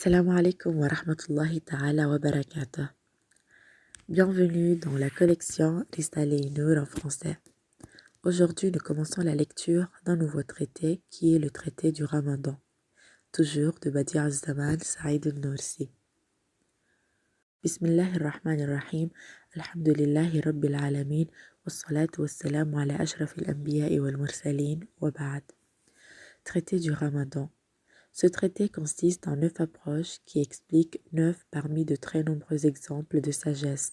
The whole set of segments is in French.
Assalamu alaikum wa rahmatullahi ta'ala wa barakatuh. Bienvenue dans la collection Risale Nour en français. Aujourd'hui, nous commençons la lecture d'un nouveau traité qui est le traité du Ramadan, toujours de Badi' az-Zaman Saïd al-Nursi. Bismillahirrahmanirrahim. Alhamdulillahi rabbil alamin. Wassalatu wassalamu ala ashrafil anbiya'i wal mursalin wa ba'd. Traité du Ramadan. Ce traité consiste en 9 approches qui expliquent 9 parmi de très nombreux exemples de sagesse.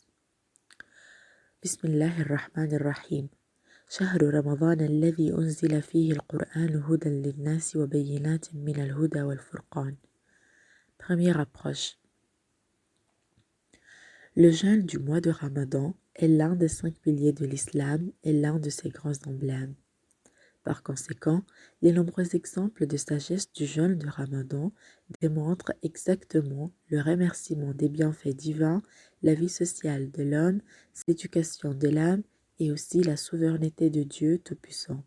Bismillahirrahmanirrahim. شهر رمضان الذي أنزل فيه القرآن هدى للناس وبينات من الهدى والفرقان. Première approche. Le jeûne du mois de Ramadan est l'un des 5 piliers de l'islam et l'un de ses grands emblèmes. Par conséquent, les nombreux exemples de sagesse du jeûne de Ramadan démontrent exactement le remerciement des bienfaits divins, la vie sociale de l'homme, l'éducation de l'âme et aussi la souveraineté de Dieu Tout-Puissant.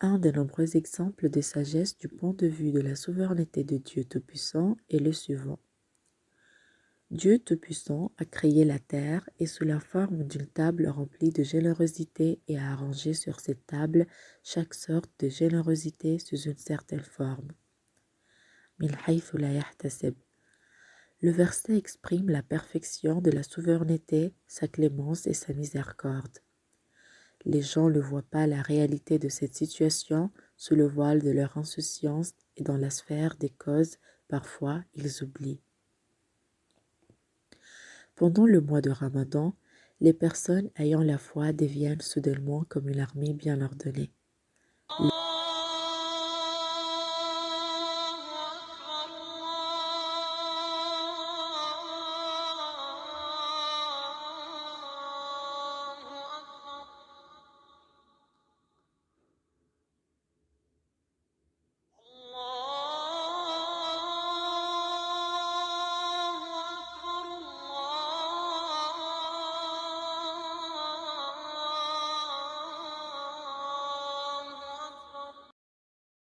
Un des nombreux exemples de sagesse du point de vue de la souveraineté de Dieu Tout-Puissant est le suivant. Dieu Tout-Puissant a créé la terre et sous la forme d'une table remplie de générosité et a arrangé sur cette table chaque sorte de générosité sous une certaine forme. Min haythu la yahtasib. Le verset exprime la perfection de la souveraineté, sa clémence et sa miséricorde. Les gens ne voient pas la réalité de cette situation sous le voile de leur insouciance et dans la sphère des causes, parfois ils oublient. Pendant le mois de Ramadan, les personnes ayant la foi deviennent soudainement comme une armée bien ordonnée.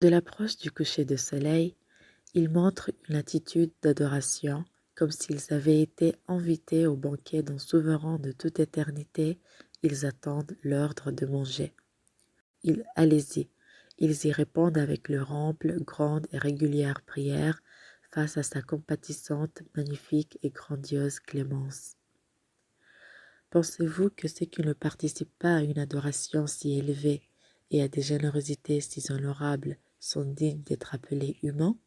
De l'approche du coucher de soleil, ils montrent une attitude d'adoration, comme s'ils avaient été invités au banquet d'un souverain de toute éternité. Ils attendent l'ordre de manger. Allez-y, ils y répondent avec leur ample, grande et régulière prière face à sa compatissante, magnifique et grandiose clémence. Pensez-vous que ceux qui ne participent pas à une adoration si élevée et à des générosités si honorables sont dignes d'être appelés humains?